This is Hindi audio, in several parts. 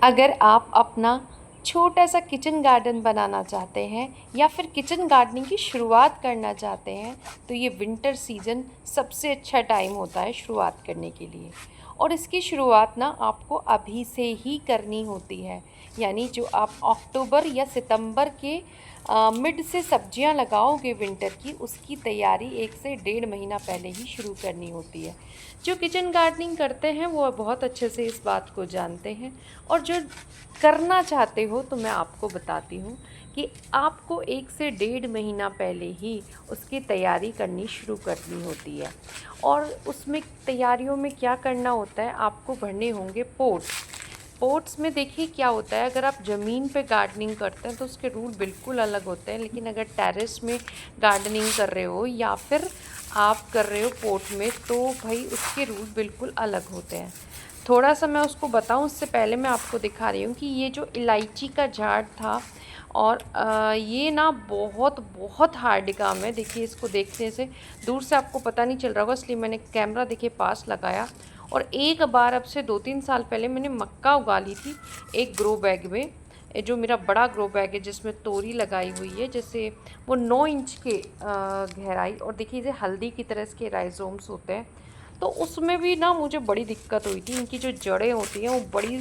अगर आप अपना छोटा सा किचन गार्डन बनाना चाहते हैं या फिर किचन गार्डनिंग की शुरुआत करना चाहते हैं तो ये विंटर सीज़न सबसे अच्छा टाइम होता है शुरुआत करने के लिए। और इसकी शुरुआत ना आपको अभी से ही करनी होती है। यानी जो आप अक्टूबर या सितंबर के मिड से सब्जियां लगाओगे विंटर की, उसकी तैयारी 1 से 1.5 महीना पहले ही शुरू करनी होती है। जो किचन गार्डनिंग करते हैं वो बहुत अच्छे से इस बात को जानते हैं। और जो करना चाहते हो तो मैं आपको बताती हूँ कि आपको 1 से 1.5 महीना पहले ही उसकी तैयारी करनी शुरू करनी होती है। और उसमें तैयारियों में क्या करना होता है, आपको भरने होंगे पोट्स में। देखिए क्या होता है, अगर आप ज़मीन पे गार्डनिंग करते हैं तो उसके रूल बिल्कुल अलग होते हैं, लेकिन अगर टेरेस में गार्डनिंग कर रहे हो या फिर आप कर रहे हो पोट में तो भाई उसके रूल बिल्कुल अलग होते हैं। थोड़ा सा मैं उसको बताऊं उससे पहले मैं आपको दिखा रही हूँ कि ये जो इलायची का झाड़ था, और ये ना बहुत बहुत हार्ड काम है। देखिए इसको देखने से दूर से आपको पता नहीं चल रहा होगा, इसलिए मैंने कैमरा देखिए पास लगाया। और एक बार अब से 2-3 साल पहले मैंने मक्का उगा ली थी एक ग्रो बैग में। जो मेरा बड़ा ग्रो बैग है जिसमें तोरी लगाई हुई है, जैसे वो 9 इंच के गहराई। और देखिए इसे हल्दी की तरह इसके राइजोम्स होते हैं। तो उसमें भी ना मुझे बड़ी दिक्कत हुई थी। इनकी जो जड़ें होती हैं वो बड़ी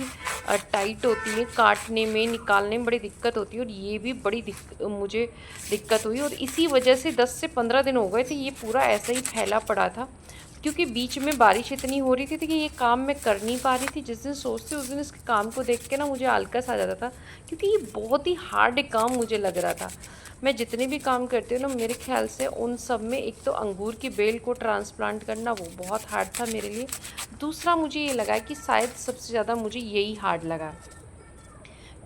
टाइट होती हैं, काटने में निकालने में बड़ी दिक्कत होती है। और ये भी बड़ी मुझे दिक्कत हुई, और इसी वजह से 10 से 15 दिन हो गए थे ये पूरा ऐसा ही फैला पड़ा था। क्योंकि बीच में बारिश इतनी हो रही थी कि ये काम मैं कर नहीं पा रही थी। जिस दिन सोचती उस दिन इसके काम को देख के ना मुझे आलकस आ जाता था, क्योंकि ये बहुत ही हार्ड काम मुझे लग रहा था। मैं जितने भी काम करती हूँ ना, मेरे ख्याल से उन सब में एक तो अंगूर की बेल को ट्रांसप्लांट करना वो बहुत हार्ड था मेरे लिए। दूसरा मुझे ये लगा कि शायद सबसे ज़्यादा मुझे यही हार्ड लगा,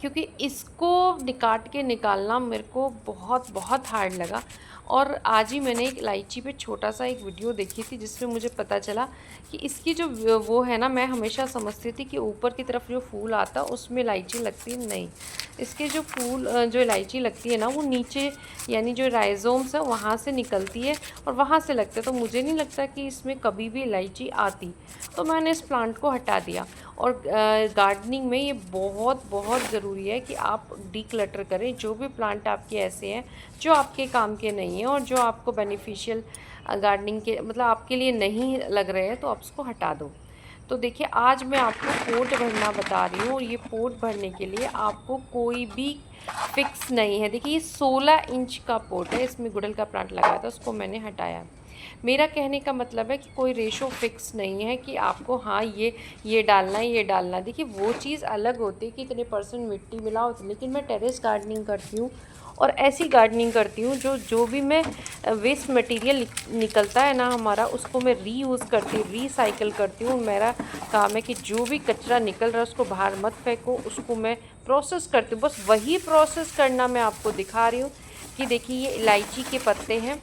क्योंकि इसको काट के निकालना मेरे को बहुत बहुत हार्ड लगा। और आज ही मैंने एक इलायची पे छोटा सा एक वीडियो देखी थी जिसमें मुझे पता चला कि इसकी जो वो है ना, मैं हमेशा समझती थी कि ऊपर की तरफ जो फूल आता उसमें इलायची लगती, नहीं। इसके जो फूल जो इलायची लगती है ना वो नीचे, यानी जो राइजोम्स है वहाँ से निकलती है और वहाँ से लगता है। तो मुझे नहीं लगता कि इसमें कभी भी इलायची आती, तो मैंने इस प्लांट को हटा दिया। और गार्डनिंग में ये बहुत बहुत ज़रूरी है कि आप डीक्लटर करें। जो भी प्लांट आपके ऐसे हैं जो आपके काम के नहीं हैं और जो आपको बेनिफिशियल गार्डनिंग के मतलब आपके लिए नहीं लग रहे हैं, तो आप उसको हटा दो। तो देखिए आज मैं आपको पोट भरना बता रही हूँ, और ये पोट भरने के लिए आपको कोई भी फिक्स नहीं है। देखिए ये 16 इंच का पोट है, इसमें गुड़हल का प्लांट लगाया था, उसको मैंने हटाया। मेरा कहने का मतलब है कि कोई रेशो फिक्स नहीं है कि आपको हाँ ये डालना है ये डालना है। देखिए वो चीज़ अलग होती है कि इतने परसेंट मिट्टी मिलाओ, लेकिन मैं टेरेस गार्डनिंग करती हूँ और ऐसी गार्डनिंग करती हूँ जो भी मैं वेस्ट मटेरियल निकलता है ना हमारा, उसको मैं रीयूज़ करती हूँ, रीसाइकिल करती हूँ। मेरा काम है कि जो भी कचरा निकल रहा है उसको बाहर मत फेंको, उसको मैं प्रोसेस करती हूँ। बस वही प्रोसेस करना मैं आपको दिखा रही हूँ कि देखिए ये इलायची के पत्ते हैं,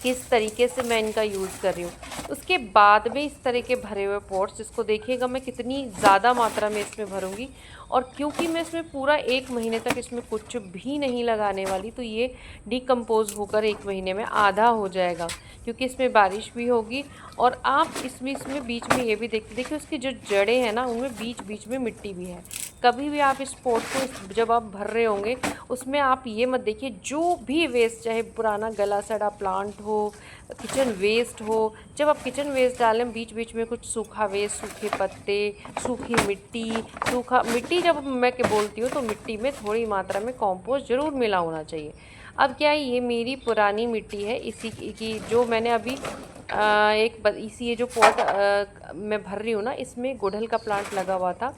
किस तरीके से मैं इनका यूज़ कर रही हूँ। उसके बाद में इस तरह के भरे हुए पॉट्स, जिसको देखिएगा मैं कितनी ज़्यादा मात्रा में इसमें भरूँगी। और क्योंकि मैं इसमें पूरा 1 महीने तक इसमें कुछ भी नहीं लगाने वाली, तो ये डिकम्पोज़ होकर 1 महीने में आधा हो जाएगा, क्योंकि इसमें बारिश भी होगी। और आप इसमें बीच में ये भी देखिए उसकी जो जड़ें हैं ना उनमें बीच बीच में मिट्टी भी है। कभी भी आप इस पॉट को जब आप भर रहे होंगे उसमें आप ये मत देखिए जो भी वेस्ट, चाहे पुराना गला सड़ा प्लांट हो, किचन वेस्ट हो, जब आप किचन वेस्ट डालें बीच बीच में कुछ सूखा वेस्ट, सूखे पत्ते, सूखी मिट्टी, सूखा मिट्टी जब मैं के बोलती हूँ तो मिट्टी में थोड़ी मात्रा में कंपोस्ट ज़रूर मिला होना चाहिए। अब क्या है, ये मेरी पुरानी मिट्टी है इसी की जो मैंने अभी इसी ये जो पॉट मैं भर रही हूँ ना, इसमें गुड़हल का प्लांट लगा हुआ था,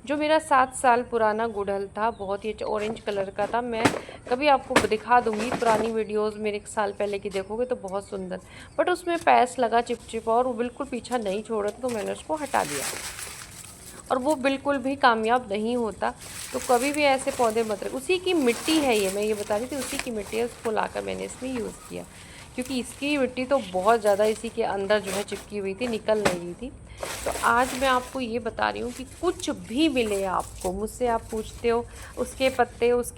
जो मेरा 7 साल पुराना गुड़हल था, बहुत ही अच्छा ऑरेंज कलर का था। मैं कभी आपको दिखा दूंगी पुरानी वीडियोस मेरे 1 साल पहले की देखोगे तो बहुत सुंदर, बट उसमें पैस लगा चिपचिपा और वो बिल्कुल पीछा नहीं छोड़ रहा था, तो मैंने उसको हटा दिया और वो बिल्कुल भी कामयाब नहीं होता। तो कभी भी ऐसे पौधे मत रखें। उसी की मिट्टी है ये, मैं ये बता रही थी उसी की मिट्टी है, उसको लाकर मैंने इसमें यूज़ किया, क्योंकि इसकी मिट्टी तो बहुत ज़्यादा इसी के अंदर जो है चिपकी हुई थी, निकल नहीं रही थी। तो आज मैं आपको ये बता रही हूँ कि कुछ भी मिले आपको, मुझसे आप पूछते हो उसके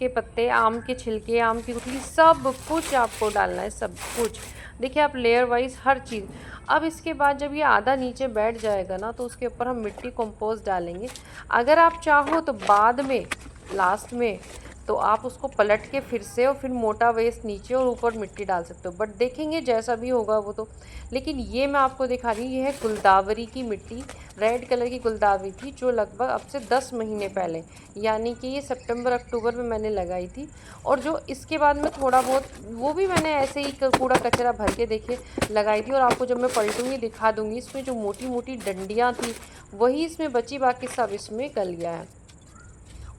पत्ते, आम के छिलके, आम की गुठली, सब कुछ आपको डालना है, सब कुछ। देखिए आप लेयर वाइज हर चीज़। अब इसके बाद जब ये आधा नीचे बैठ जाएगा ना, तो उसके ऊपर हम मिट्टी कंपोस्ट डालेंगे। अगर आप चाहो तो बाद में, लास्ट में, तो आप उसको पलट के फिर से और फिर मोटा वेस्ट नीचे और ऊपर मिट्टी डाल सकते हो, बट देखेंगे जैसा भी होगा वो तो। लेकिन ये मैं आपको दिखा रही हूँ, ये है गुलदावरी की मिट्टी, रेड कलर की गुलदावरी थी, जो लगभग अब से 10 महीने पहले, यानी कि ये सितंबर अक्टूबर में मैंने लगाई थी। और जो इसके बाद में थोड़ा बहुत, वो भी मैंने ऐसे ही कूड़ा कचरा भर के देखे लगाई थी। और आपको जब मैं पलटूँगी दिखा दूँगी, इसमें जो मोटी मोटी डंडियाँ थी वही इसमें बची, बाकी सब इसमें गल गया है।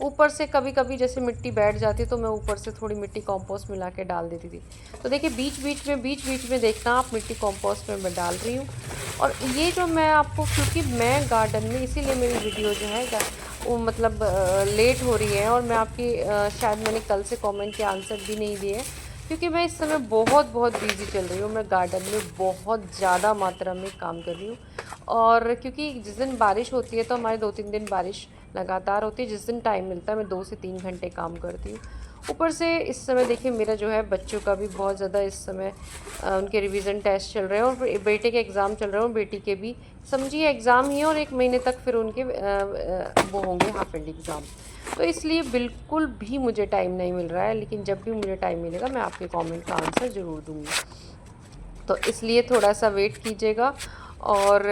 ऊपर से कभी कभी जैसे मिट्टी बैठ जाती तो मैं ऊपर से थोड़ी मिट्टी कंपोस्ट मिला के डाल देती थी। तो देखिए बीच बीच में देखना आप मिट्टी कंपोस्ट में मैं डाल रही हूँ। और ये जो मैं आपको, क्योंकि मैं गार्डन में, इसीलिए मेरी वीडियो जो है वो मतलब लेट हो रही है। और मैं आपकी शायद मैंने कल से कमेंट के आंसर भी नहीं दिए, क्योंकि मैं इस समय बहुत बहुत बिजी चल रही हूँ। मैं गार्डन में बहुत ज़्यादा मात्रा में काम कर रही हूँ। और क्योंकि जिस दिन बारिश होती है तो हमारे 2-3 दिन बारिश लगातार होती है। जिस दिन टाइम मिलता है मैं 2 से 3 घंटे काम करती हूँ। ऊपर से इस समय देखिए मेरा जो है बच्चों का भी बहुत ज़्यादा इस समय उनके रिवीजन टेस्ट चल रहे हैं, और बेटे के एग्ज़ाम चल रहे हैं, और बेटी के भी समझिए एग्ज़ाम ही है। और 1 महीने तक फिर उनके वो होंगे हाफ एंड एग्ज़ाम। तो इसलिए बिल्कुल भी मुझे टाइम नहीं मिल रहा है, लेकिन जब भी मुझे टाइम मिलेगा मैं आपके कमेंट का आंसर ज़रूर दूँगी। तो इसलिए थोड़ा सा वेट कीजिएगा। और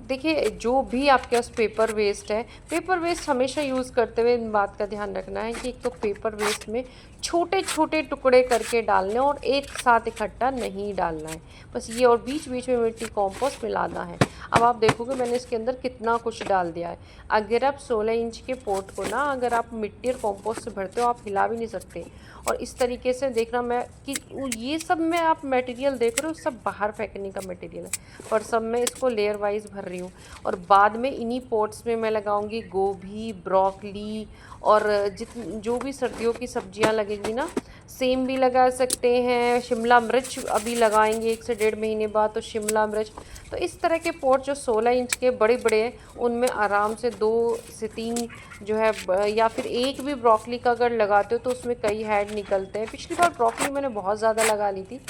देखिए जो भी आपके पास पेपर वेस्ट है, पेपर वेस्ट हमेशा यूज़ करते हुए इन बात का ध्यान रखना है कि एक तो पेपर वेस्ट में छोटे छोटे टुकड़े करके डालने, और एक साथ इकट्ठा नहीं डालना है, बस ये। और बीच बीच में मिट्टी कंपोस्ट मिलाना है। अब आप देखोगे मैंने इसके अंदर कितना कुछ डाल दिया है। अगर आप 16 इंच के पोट को ना, अगर आप मिट्टी और कंपोस्ट से भरते हो, आप हिला भी नहीं सकते। और इस तरीके से देखना मैं कि ये सब में आप मटेरियल देख रहे हो, सब बाहर फेंकने का मटेरियल है, पर सब मैं इसको लेयर वाइज भर रही हूँ। और बाद में इन्हीं पॉट्स में मैं लगाऊंगी गोभी, ब्रोकली, और जो भी सर्दियों की सब्जियां लगेंगी ना, सेम भी लगा सकते हैं, शिमला मिर्च अभी लगाएंगे 1 से 1.5 महीने बाद, तो शिमला मिर्च। तो इस तरह के पॉट जो 16 इंच के बड़े बड़े हैं, उनमें आराम से 2 से 3 जो है या फिर एक भी ब्रोकली का अगर लगाते हो तो उसमें कई हेड निकलते हैं। पिछली बार ब्रोकली मैंने बहुत ज़्यादा लगा ली थी,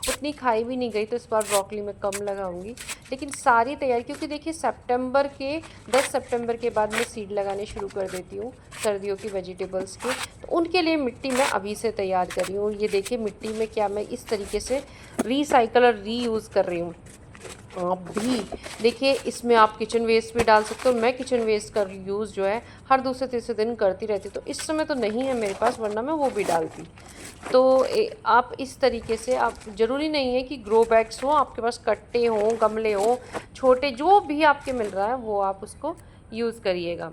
उतनी खाई भी नहीं गई, तो इस बार ब्रोकली मैं कम लगाऊंगी। लेकिन सारी तैयारी, क्योंकि देखिए 10 सितंबर के बाद मैं सीड लगाने शुरू कर देती हूँ सर्दियों की वेजिटेबल्स के, तो उनके लिए मिट्टी मैं अभी से तैयार कर रही हूँ। ये देखिए मिट्टी में क्या मैं इस तरीके से रिसाइकल और रीयूज़ कर रही हूँ। आप भी देखिए इसमें आप किचन वेस्ट भी डाल सकते हो। मैं किचन वेस्ट का यूज़ जो है हर दूसरे तीसरे दिन करती रहती, तो इस समय तो नहीं है मेरे पास, वरना मैं वो भी डालती। तो आप इस तरीके से, आप ज़रूरी नहीं है कि ग्रो बैग्स हो, आपके पास कट्टे हों, गमले हों, छोटे जो भी आपके मिल रहा है वो आप उसको यूज़ करिएगा।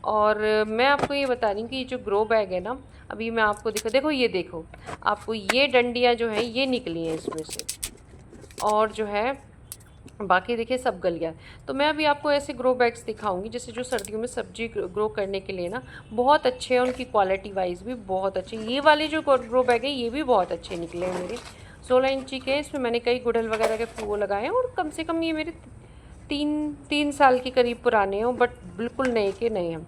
और मैं आपको ये बता रही हूँ कि ये जो ग्रो बैग है ना, अभी मैं आपको देखो ये देखो, आपको ये डंडियाँ जो हैं ये निकली हैं इसमें से, और जो है बाकी देखिए सब गल गया। तो मैं अभी आपको ऐसे ग्रो बैग्स दिखाऊंगी, जैसे जो सर्दियों में सब्जी ग्रो करने के लिए ना बहुत अच्छे हैं, उनकी क्वालिटी वाइज भी बहुत अच्छे। ये वाले जो ग्रो बैग है ये भी बहुत अच्छे निकले हैं मेरे, 16 इंची के। इसमें मैंने कई गुड़हल वगैरह के वो लगाए हैं, और कम से कम ये मेरे 3 साल के करीब पुराने हैं, बट बिल्कुल नए के नए हैं।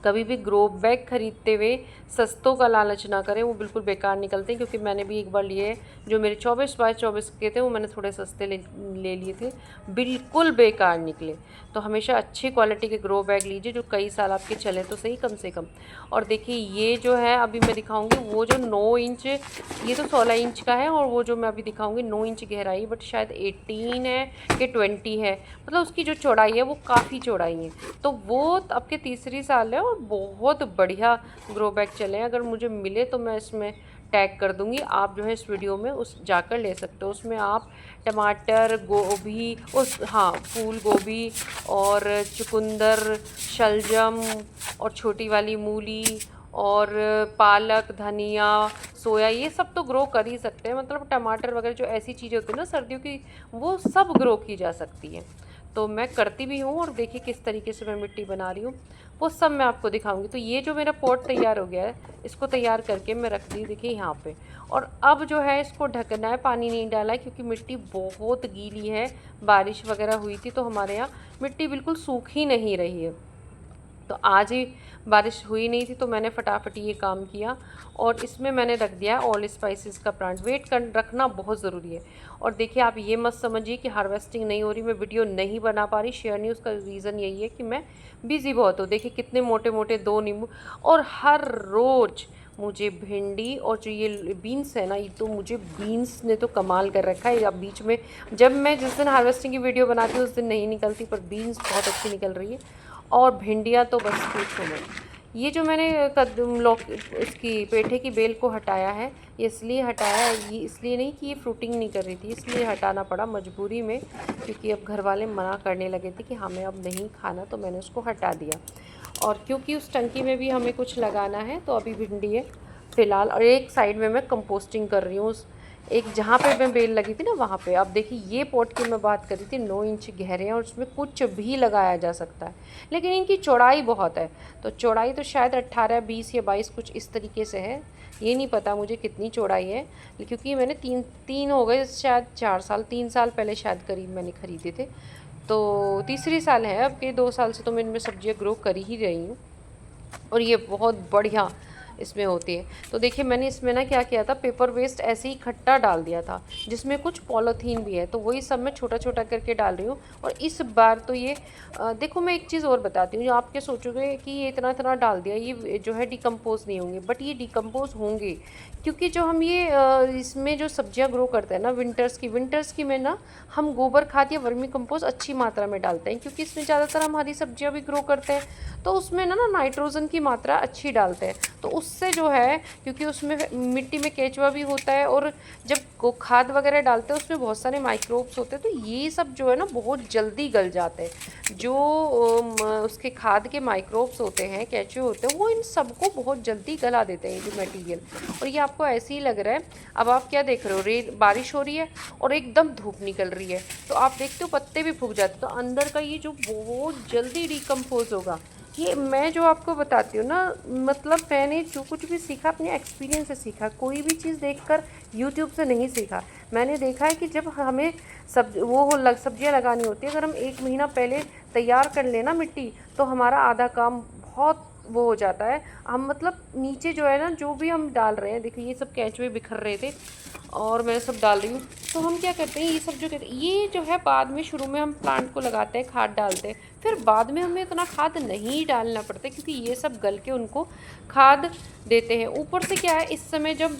कभी भी ग्रो बैग खरीदते हुए सस्तों का लालच ना करें, वो बिल्कुल बेकार निकलते हैं। क्योंकि मैंने भी एक बार लिए, जो मेरे 24x24 के थे वो मैंने थोड़े सस्ते ले लिए थे, बिल्कुल बेकार निकले। तो हमेशा अच्छी क्वालिटी के ग्रो बैग लीजिए जो कई साल आपके चले तो सही, कम से कम। और देखिए ये जो है अभी मैं दिखाऊंगी, वो जो 9 इंच, ये तो 16 इंच का है, और वो जो मैं अभी दिखाऊंगी 9 इंच गहराई, बट शायद 18 है कि 20 है, मतलब उसकी जो चौड़ाई है वो काफ़ी चौड़ाई है। तो वो अब के तीसरी साल है, और बहुत बढ़िया ग्रो बैग चले हैं। अगर मुझे मिले तो मैं इसमें टैग कर दूंगी, आप जो है इस वीडियो में उस जाकर ले सकते हो। उसमें आप टमाटर, गोभी, फूल गोभी, और चुकंदर, शलजम, और छोटी वाली मूली, और पालक, धनिया, सोया, ये सब तो ग्रो कर ही सकते हैं। मतलब टमाटर वगैरह जो ऐसी चीज़ें होती है ना सर्दियों की, वो सब ग्रो की जा सकती है। तो मैं करती भी हूँ और देखिए किस तरीके से मैं मिट्टी बना रही हूँ, वो सब मैं आपको दिखाऊंगी। तो ये जो मेरा पॉट तैयार हो गया है, इसको तैयार करके मैं रख दी देखिए यहाँ पे। और अब जो है इसको ढकना है, पानी नहीं डाला है क्योंकि मिट्टी बहुत गीली है, बारिश वगैरह हुई थी तो हमारे यहाँ मिट्टी बिल्कुल सूख ही नहीं रही है। तो आज ही बारिश हुई नहीं थी तो मैंने फटाफट ये काम किया और इसमें मैंने रख दिया ऑल स्पाइसेस का प्लांट। वेट कर रखना बहुत ज़रूरी है। और देखिए आप ये मत समझिए कि हार्वेस्टिंग नहीं हो रही, मैं वीडियो नहीं बना पा रही, शेयर नहीं, उसका रीज़न यही है कि मैं बिज़ी बहुत हूँ। देखिए कितने मोटे मोटे 2 नींबू, और हर रोज़ मुझे भिंडी और जो ये बीन्स है ना, ये तो मुझे बीन्स ने तो कमाल कर रखा है। अब बीच में जब मैं जिस दिन हार्वेस्टिंग की वीडियो बनाती हूँ उस दिन नहीं निकलती, पर बीन्स बहुत अच्छी निकल रही है। और भिंडियाँ तो बस पूछो मत। ये जो मैंने इसकी पेठे की बेल को हटाया है, ये इसलिए हटाया है, ये इसलिए नहीं कि ये फ्रूटिंग नहीं कर रही थी, इसलिए हटाना पड़ा मजबूरी में, क्योंकि अब घर वाले मना करने लगे थे कि हमें अब नहीं खाना, तो मैंने उसको हटा दिया। और क्योंकि उस टंकी में भी हमें कुछ लगाना है तो अभी भिंडी है फ़िलहाल। और एक साइड में मैं कंपोस्टिंग कर रही हूँ, उस एक जहाँ पे मैं बेल लगी थी ना वहाँ पे। अब देखिए ये पॉट की मैं बात कर रही थी, 9 इंच गहरे हैं और उसमें कुछ भी लगाया जा सकता है, लेकिन इनकी चौड़ाई बहुत है। तो चौड़ाई तो शायद 18, 20 या 22 कुछ इस तरीके से है, ये नहीं पता मुझे कितनी चौड़ाई है, क्योंकि मैंने तीन हो गए शायद 4 साल, 3 साल पहले शायद करीब मैंने ख़रीदे थे, तो तीसरी साल है अब के। 2 साल से तो मैं इनमें सब्जियाँ ग्रो कर ही रही हूँ और ये बहुत बढ़िया इसमें होती है। तो देखिए मैंने इसमें ना क्या किया था, पेपर वेस्ट ऐसे ही इकट्ठा डाल दिया था, जिसमें कुछ पॉलीथीन भी है, तो वही सब मैं छोटा छोटा करके डाल रही हूँ। और इस बार तो ये देखो मैं एक चीज़ और बताती हूँ, जो आपके सोचोगे कि ये इतना इतना डाल दिया, ये जो है डिकम्पोज नहीं होंगे, बट ये डिकम्पोज होंगे, क्योंकि जो हम ये इसमें जो सब्जियां ग्रो करते हैं ना विंटर्स की में ना हम गोबर खाद या वर्मी कंपोस्ट अच्छी मात्रा में डालते हैं, क्योंकि इसमें ज़्यादातर हम हरी सब्जियां भी ग्रो करते हैं, तो उसमें ना नाइट्रोजन की मात्रा अच्छी डालते हैं। तो उससे जो है, क्योंकि उसमें मिट्टी में केचुआ भी होता है, और जब खाद वगैरह डालते हैं उसमें बहुत सारे माइक्रोब्स होते हैं, तो ये सब जो है ना बहुत जल्दी गल जाते हैं। जो उसके खाद के माइक्रोब्स होते हैं, केचुए होते हैं, वो इन सबको बहुत जल्दी गला देते हैं ये जो मटेरियल। और ये आपको ऐसे ही लग रहा है, अब आप क्या देख रहे हो, बारिश हो रही है और एकदम धूप निकल रही है, तो आप देखते हो पत्ते भी फूक जाते, तो अंदर का ये जो बहुत जल्दी डिकम्पोज होगा। ये मैं जो आपको बताती हूँ ना, मतलब मैंने जो कुछ भी सीखा अपने एक्सपीरियंस से सीखा, कोई भी चीज़ देखकर यूट्यूब से नहीं सीखा। मैंने देखा है कि जब हमें सब्जियाँ लगानी होती है, अगर हम 1 महीना पहले तैयार कर लेना मिट्टी, तो हमारा आधा काम बहुत वो हो जाता है। हम मतलब नीचे जो है ना, जो भी हम डाल रहे हैं, देखिए ये सब केंचुए बिखर रहे थे और मैं सब डाल रही हूँ, तो हम क्या करते हैं, ये सब जो कहते हैं, ये जो है बाद में शुरू में हम प्लांट को लगाते हैं, खाद डालते हैं, फिर बाद में हमें इतना खाद नहीं डालना पड़ता, क्योंकि ये सब गल के उनको खाद देते हैं। ऊपर से क्या है, इस समय जब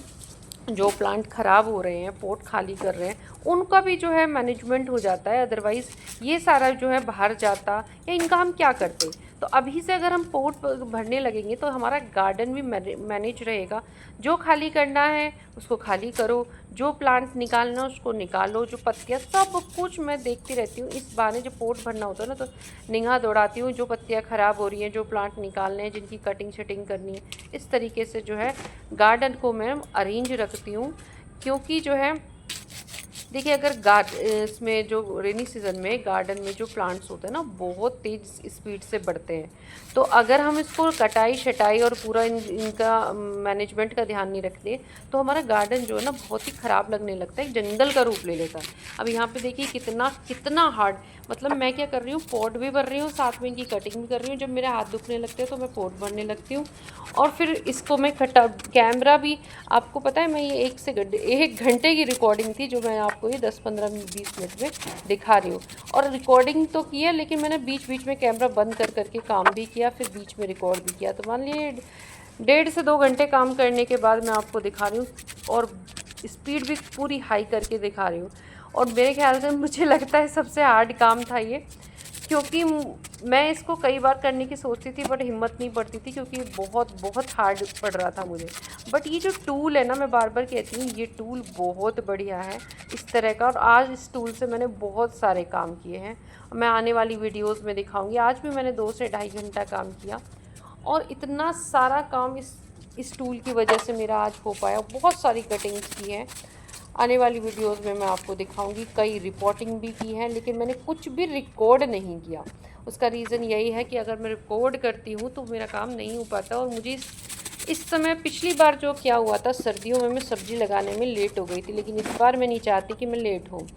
जो प्लांट ख़राब हो रहे हैं, पोट खाली कर रहे हैं, उनका भी जो है मैनेजमेंट हो जाता है, अदरवाइज़ ये सारा जो है बाहर जाता, या इनका हम क्या करते। तो अभी से अगर हम पोट भरने लगेंगे तो हमारा गार्डन भी मैनेज रहेगा। जो खाली करना है उसको खाली करो, जो प्लांट निकालना है उसको निकालो, जो पत्तियाँ, सब कुछ मैं देखती रहती हूँ। इस बहाने जब पोट भरना होता है ना, तो निगाह दौड़ाती हूँ, जो पत्तियाँ ख़राब हो रही हैं, जो प्लांट निकालने हैं, जिनकी कटिंग शटिंग करनी है, इस तरीके से जो है गार्डन को मैं अरेंज रखती हूँ। क्योंकि जो है देखिए, अगर इसमें जो रेनी सीज़न में गार्डन में जो प्लांट्स होते हैं ना, बहुत तेज़ स्पीड से बढ़ते हैं, तो अगर हम इसको कटाई शटाई और पूरा इनका मैनेजमेंट का ध्यान नहीं रखते, तो हमारा गार्डन जो है ना बहुत ही ख़राब लगने लगता है, जंगल का रूप ले लेता है। अब यहाँ पे देखिए कितना हार्ड, मतलब मैं क्या कर रही हूँ, पॉट भी भर रही हूँ, साथ में इनकी कटिंग भी कर रही हूँ। जब मेरे हाथ दुखने लगते हैं तो मैं पॉट भरने लगती हूँ, और फिर इसको मैं कैमरा भी, आपको पता है मैं ये 1 घंटे की रिकॉर्डिंग थी, जो मैं आपको ये 10, 15, 20 मिनट में दिखा रही हूँ। और रिकॉर्डिंग तो किया, लेकिन मैंने बीच बीच में कैमरा बंद करके काम भी किया, फिर बीच में रिकॉर्ड भी किया। तो मान लीजिए 1.5 से 2 घंटे काम करने के बाद मैं आपको दिखा रही हूँ, और स्पीड भी पूरी हाई करके दिखा रही हूँ। और मेरे ख्याल से मुझे लगता है सबसे हार्ड काम था ये, क्योंकि मैं इसको कई बार करने की सोचती थी, बट हिम्मत नहीं पड़ती थी, क्योंकि बहुत हार्ड पड़ रहा था मुझे। बट ये जो टूल है ना, मैं बार बार कहती हूँ, ये टूल बहुत बढ़िया है इस तरह का, और आज इस टूल से मैंने बहुत सारे काम किए हैं। मैं आने वाली वीडियोज़ में दिखाऊँगी। आज भी मैंने 2 से ढाई घंटा काम किया, और इतना सारा काम इस टूल की वजह से मेरा आज हो पाया। बहुत सारी कटिंग्स की हैं। आने वाली वीडियोस में मैं आपको दिखाऊंगी। कई रिपोर्टिंग भी की है, लेकिन मैंने कुछ भी रिकॉर्ड नहीं किया। उसका रीज़न यही है कि अगर मैं रिकॉर्ड करती हूँ तो मेरा काम नहीं हो पाता। और मुझे इस समय पिछली बार जो क्या हुआ था, सर्दियों में मैं सब्ज़ी लगाने में लेट हो गई थी, लेकिन इस बार मैं नहीं चाहती कि मैं लेट हूँ।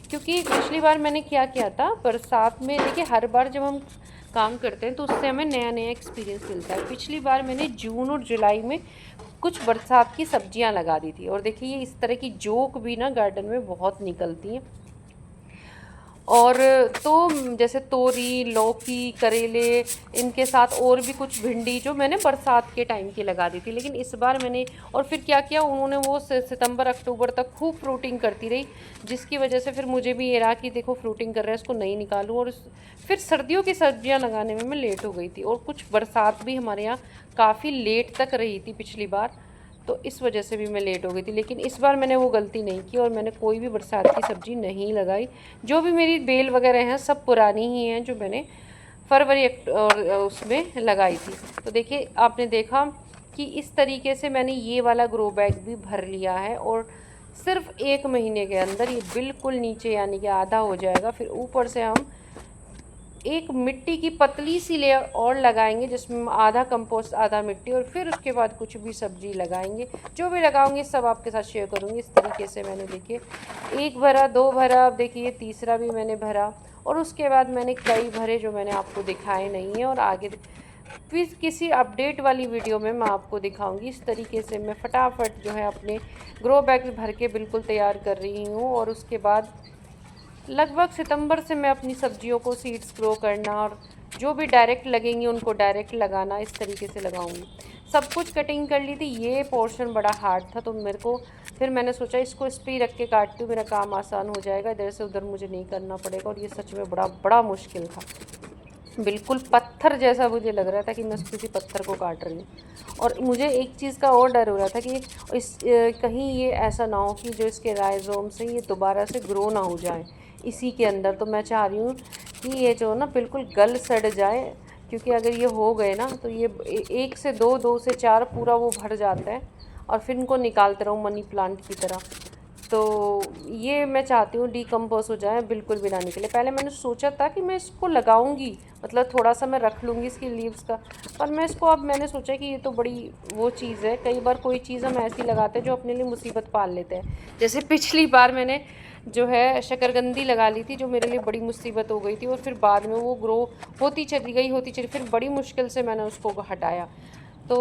क्योंकि पिछली बार मैंने क्या किया था, बरसात में, देखिए हर बार जब हम काम करते हैं तो उससे हमें नया नया एक्सपीरियंस मिलता है। पिछली बार मैंने जून और जुलाई में कुछ बरसात की सब्जियां लगा दी थी, और देखिए ये इस तरह की जोक भी ना गार्डन में बहुत निकलती हैं। और तो जैसे तोरी, लौकी, करेले, इनके साथ और भी कुछ भिंडी जो मैंने बरसात के टाइम की लगा दी थी। लेकिन इस बार मैंने और फिर क्या किया, उन्होंने वो सितंबर अक्टूबर तक खूब फ्रूटिंग करती रही, जिसकी वजह से फिर मुझे भी ये रहा कि देखो फ्रूटिंग कर रहा है, इसको नहीं निकालूं। और फिर सर्दियों की सब्जियां लगाने में मैं लेट हो गई थी, और कुछ बरसात भी हमारे यहाँ काफ़ी लेट तक रही थी पिछली बार, तो इस वजह से भी मैं लेट हो गई थी। लेकिन इस बार मैंने वो गलती नहीं की और मैंने कोई भी बरसात की सब्ज़ी नहीं लगाई। जो भी मेरी बेल वगैरह हैं सब पुरानी ही हैं, जो मैंने फरवरी और उसमें लगाई थी। तो देखिए आपने देखा कि इस तरीके से मैंने ये वाला ग्रो बैग भी भर लिया है, और सिर्फ 1 महीने के अंदर ये बिल्कुल नीचे यानी कि आधा हो जाएगा। फिर ऊपर से हम एक मिट्टी की पतली सी लेयर और लगाएंगे, जिसमें आधा कंपोस्ट आधा मिट्टी, और फिर उसके बाद कुछ भी सब्जी लगाएंगे। जो भी लगाऊंगी सब आपके साथ शेयर करूंगी। इस तरीके से मैंने देखिए 1 भरा, 2 भरा, अब देखिए तीसरा भी मैंने भरा, और उसके बाद मैंने कई भरे जो मैंने आपको दिखाए नहीं है, और आगे फिर किसी अपडेट वाली वीडियो में मैं आपको दिखाऊंगी। इस तरीके से मैं फटाफट जो है अपने ग्रो बैग भर के बिल्कुल तैयार कर रही हूँ, और उसके बाद लगभग सितंबर से मैं अपनी सब्जियों को सीड्स ग्रो करना, और जो भी डायरेक्ट लगेंगी उनको डायरेक्ट लगाना, इस तरीके से लगाऊंगी। सब कुछ कटिंग कर ली थी। ये पोर्शन बड़ा हार्ड था, तो मेरे को फिर मैंने सोचा इसको इस पर ही रख के काटती हूँ, मेरा काम आसान हो जाएगा, इधर से उधर मुझे नहीं करना पड़ेगा। और ये सच में बड़ा बड़ा मुश्किल था, बिल्कुल पत्थर जैसा मुझे लग रहा था कि मैं किसी पत्थर को काट रही हूँ। और मुझे एक चीज़ का और डर हो रहा था कि कहीं ये ऐसा ना हो कि जो इसके राइजोम से ये दोबारा से ग्रो ना हो जाए इसी के अंदर। तो मैं चाह रही हूँ कि ये जो ना बिल्कुल गल सड़ जाए, क्योंकि अगर ये हो गए ना तो ये 1 से 2, 2 से 4 पूरा वो भर जाता है, और फिर इनको निकालते रहूँ मनी प्लांट की तरह। तो ये मैं चाहती हूँ डिकम्पोज हो जाए, बिल्कुल भी ना निकले। पहले मैंने सोचा था कि मैं इसको लगाऊंगी, मतलब थोड़ा सा मैं रख लूँगी इसकी लीव्स का, पर मैं इसको अब मैंने सोचा कि ये तो बड़ी वो चीज़ है। कई बार कोई चीज़ हम ऐसी लगाते हैं जो अपने लिए मुसीबत पाल लेते हैं। जैसे पिछली बार मैंने जो है शकरकंदी लगा ली थी, जो मेरे लिए बड़ी मुसीबत हो गई थी, और फिर बाद में वो ग्रो होती चली गई, फिर बड़ी मुश्किल से मैंने उसको हटाया। तो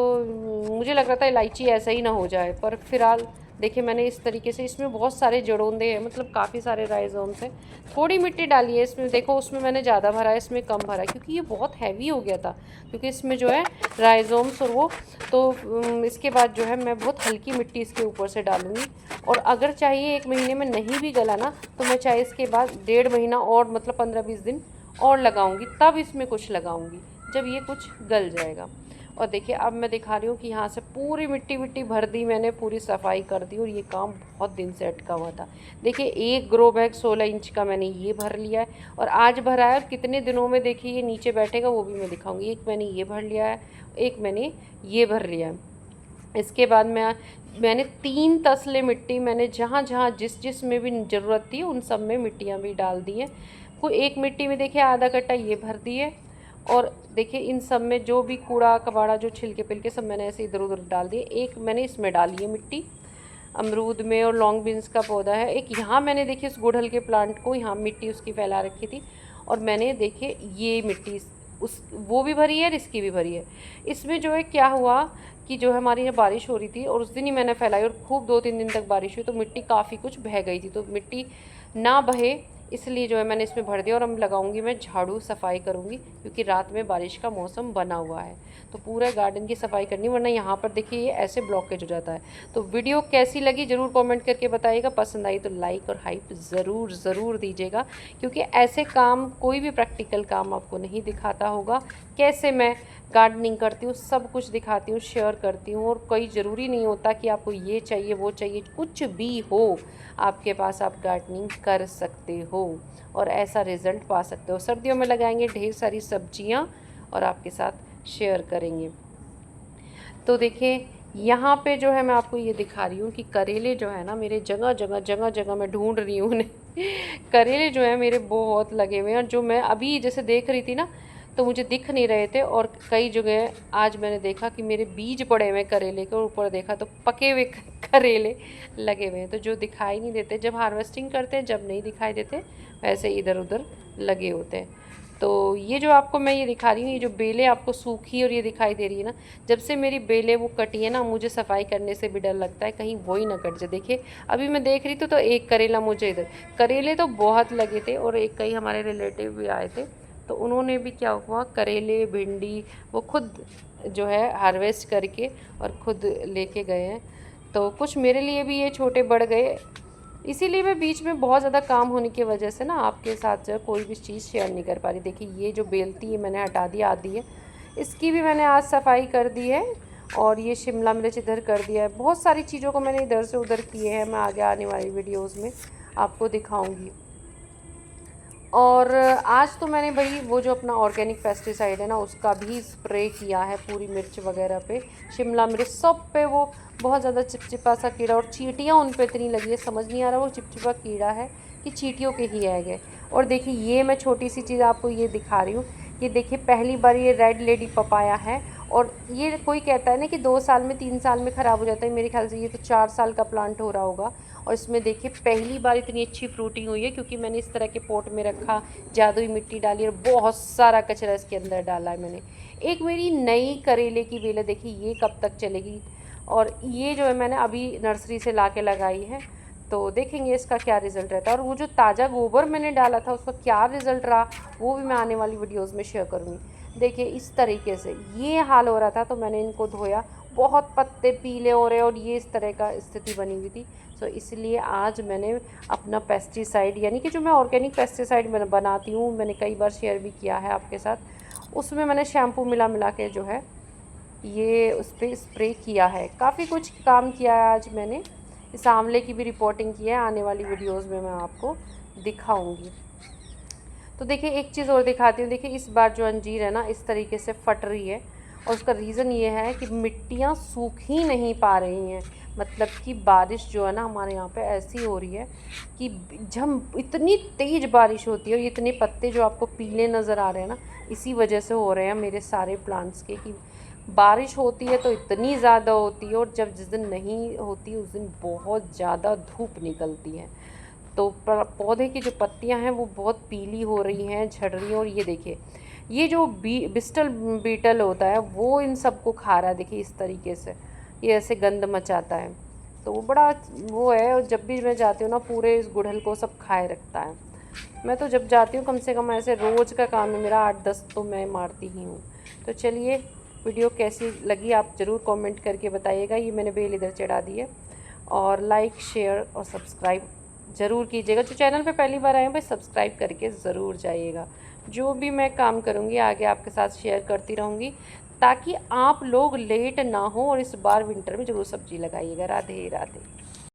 मुझे लग रहा था इलायची ऐसा ही ना हो जाए, पर फिलहाल देखिए मैंने इस तरीके से, इसमें बहुत सारे जड़ोंदे हैं, मतलब काफ़ी सारे राइजोम्स हैं। थोड़ी मिट्टी डाली है इसमें, देखो उसमें मैंने ज़्यादा भरा है, इसमें कम भरा है, क्योंकि ये बहुत हैवी हो गया था, क्योंकि इसमें जो है राइजोम्स और वो। तो इसके बाद जो है मैं बहुत हल्की मिट्टी इसके ऊपर से डालूँगी। और अगर चाहिए 1 महीने में नहीं भी गला ना, तो मैं चाहे इसके बाद 1.5 महीना और, मतलब 15-20 दिन और लगाऊंगी, तब इसमें कुछ लगाऊंगी जब ये कुछ गल जाएगा। और देखिए अब मैं दिखा रही हूँ कि यहाँ से पूरी मिट्टी मिट्टी भर दी मैंने, पूरी सफाई कर दी, और ये काम बहुत दिन से अटका हुआ था। देखिए 1 ग्रो बैग 16 इंच का मैंने ये भर लिया है, और आज भरा है, और कितने दिनों में देखिए ये नीचे बैठेगा वो भी मैं दिखाऊंगी। एक मैंने ये भर लिया है, एक मैंने ये भर लिया है। इसके बाद मैंने 3 तसले मिट्टी, मैंने जहाँ जहाँ जिस जिस में भी ज़रूरत थी उन सब में मिट्टियाँ भी डाल दी हैं। कोई एक मिट्टी में देखिए आधा कट्टा ये भर दी है, और देखिए इन सब में जो भी कूड़ा कबाड़ा, जो छिलके पिलके, सब मैंने ऐसे इधर उधर डाल दिए। एक मैंने इसमें डाली है मिट्टी अमरूद में, और लॉन्ग बीन्स का पौधा है एक। यहाँ मैंने देखिए इस गुड़हल के प्लांट को यहाँ मिट्टी उसकी फैला रखी थी, और मैंने देखिए ये मिट्टी उस वो भी भरी है और इसकी भी भरी है। इसमें जो है क्या हुआ कि जो है हमारी यहाँ बारिश हो रही थी, और उस दिन ही मैंने फैलाई, और खूब 2-3 दिन तक बारिश हुई, तो मिट्टी काफ़ी कुछ बह गई थी। तो मिट्टी ना बहे इसलिए जो है मैंने इसमें भर दिया, और अब लगाऊंगी मैं झाड़ू, सफाई करूंगी, क्योंकि रात में बारिश का मौसम बना हुआ है, तो पूरा गार्डन की सफाई करनी, वरना यहाँ पर देखिए ये ऐसे ब्लॉकेज हो जाता है। तो वीडियो कैसी लगी ज़रूर कमेंट करके बताइएगा। पसंद आई तो लाइक और हाइप ज़रूर दीजिएगा, क्योंकि ऐसे काम, कोई भी प्रैक्टिकल काम आपको नहीं दिखाता होगा। कैसे मैं गार्डनिंग करती हूँ सब कुछ दिखाती हूँ, शेयर करती हूँ, और कोई ज़रूरी नहीं होता कि आपको ये चाहिए वो चाहिए, कुछ भी हो आपके पास आप गार्डनिंग कर सकते हो और ऐसा रिज़ल्ट पा सकते हो। सर्दियों में लगाएंगे ढेर सारी सब्जियाँ और आपके साथ शेयर करेंगे। तो देखिए यहाँ पे जो है मैं आपको ये दिखा रही हूँ कि करेले जो है ना मेरे जगह मैं ढूंढ रही हूँ उन्हें करेले जो है मेरे बहुत लगे हुए हैं, और जो मैं अभी जैसे देख रही थी ना तो मुझे दिख नहीं रहे थे, और कई जगह आज मैंने देखा कि मेरे बीज पड़े हुए हैं करेले के, और ऊपर देखा तो पके हुए करेले लगे हुए हैं। तो जो दिखाई नहीं देते जब हार्वेस्टिंग करते हैं, जब नहीं दिखाई देते वैसे इधर उधर लगे होते हैं। तो ये जो आपको मैं ये दिखा रही हूँ, ये जो बेलें आपको सूखी और ये दिखाई दे रही है ना, जब से मेरी बेलें वो कटी है ना, मुझे सफाई करने से भी डर लगता है कहीं वो ही ना कट जाए। देखिए अभी मैं देख रही थी तो एक करेला मुझे इधर, करेले तो बहुत लगे थे, और एक कई हमारे रिलेटिव भी आए थे तो उन्होंने भी क्या हुआ, करेले भिंडी वो खुद जो है हार्वेस्ट करके और खुद लेके गए हैं। तो कुछ मेरे लिए भी ये छोटे बढ़ गए, इसीलिए मैं बीच में बहुत ज़्यादा काम होने की वजह से ना आपके साथ जो है कोई भी चीज़ शेयर नहीं कर पा रही। देखिए ये जो बेलती है मैंने हटा दिया आधी है, इसकी भी मैंने आज सफाई कर दी है, और ये शिमला मिर्च इधर कर दिया है। बहुत सारी चीज़ों को मैंने इधर से उधर किए हैं, मैं आगे आने वाली वीडियोज़ में आपको दिखाऊँगी। और आज तो मैंने भाई वो जो अपना ऑर्गेनिक पेस्टिसाइड है ना उसका भी स्प्रे किया है पूरी मिर्च वगैरह पे, शिमला मिर्च सब पे। वो बहुत ज़्यादा चिपचिपा सा कीड़ा, और चींटियाँ उन पे इतनी लगी है, समझ नहीं आ रहा वो चिपचिपा कीड़ा है कि चींटियों के ही ऐग है। और देखिए ये मैं छोटी सी चीज़ आपको ये दिखा रही हूँ, ये देखिए पहली बार ये रेड लेडी पपाया है, और ये कोई कहता है ना कि 2 साल में 3 साल में ख़राब हो जाता है, मेरे ख्याल से ये तो 4 साल का प्लांट हो रहा होगा। और इसमें देखिए पहली बार इतनी अच्छी फ्रूटिंग हुई है, क्योंकि मैंने इस तरह के पॉट में रखा, जादुई मिट्टी डाली और बहुत सारा कचरा इसके अंदर डाला है मैंने। एक मेरी नई करेले की बेल है, देखिए ये कब तक चलेगी, और ये जो है मैंने अभी नर्सरी से ला के लगाई है, तो देखेंगे इसका क्या रिज़ल्ट रहता है। और वो जो ताज़ा गोबर मैंने डाला था उसका क्या रिज़ल्ट रहा वो भी मैं आने वाली वीडियोज़ में शेयर करूँगी। देखिए इस तरीके से ये हाल हो रहा था, तो मैंने इनको धोया, बहुत पत्ते पीले हो रहे और ये इस तरह का स्थिति बनी हुई थी। तो इसलिए आज मैंने अपना पेस्टिसाइड, यानी कि जो मैं ऑर्गेनिक पेस्टिसाइड बनाती हूँ, मैंने कई बार शेयर भी किया है आपके साथ, उसमें मैंने शैम्पू मिला मिला के जो है ये उस पर स्प्रे किया है। काफ़ी कुछ काम किया है आज मैंने। इस आंवले की भी रिपोर्टिंग की है, आने वाली वीडियोस में मैं आपको दिखाऊंगी। तो देखिए एक चीज़ और दिखाती हूँ, देखिए इस बार जो अंजीर है ना इस तरीके से फट रही है, और उसका रीज़न ये है कि मिट्टियाँ सूख ही नहीं पा रही हैं। मतलब कि बारिश जो है ना हमारे यहाँ पे ऐसी हो रही है कि जब इतनी तेज़ बारिश होती है, और इतने पत्ते जो आपको पीले नज़र आ रहे हैं ना इसी वजह से हो रहे हैं मेरे सारे प्लांट्स के, कि बारिश होती है तो इतनी ज़्यादा होती है, और जब जिस दिन नहीं होती उस दिन बहुत ज़्यादा धूप निकलती है। तो पौधे की जो पत्तियां हैं वो बहुत पीली हो रही हैं, झड़ रही हैं। और ये देखिए ये जो बिस्टल बीटल होता है वो इन सबको खा रहा है, देखिए इस तरीके से ये ऐसे गंद मचाता है। तो वो बड़ा वो है, और जब भी मैं जाती हूँ ना पूरे इस गुड़हल को सब खाए रखता है। मैं तो जब जाती हूँ कम से कम ऐसे रोज़ का काम है मेरा, 8-10 तो मैं मारती ही हूँ। तो चलिए वीडियो कैसी लगी आप ज़रूर कमेंट करके बताइएगा। ये मैंने बेल इधर चढ़ा दी है, और लाइक शेयर और सब्सक्राइब ज़रूर कीजिएगा। जो चैनल पे पहली बार आए हैं भाई सब्सक्राइब करके ज़रूर जाइएगा। जो भी मैं काम करूँगी आगे आपके साथ शेयर करती रहूँगी, ताकि आप लोग लेट ना हो, और इस बार विंटर में ज़रूर सब्ज़ी लगाइएगा। राधे राधे।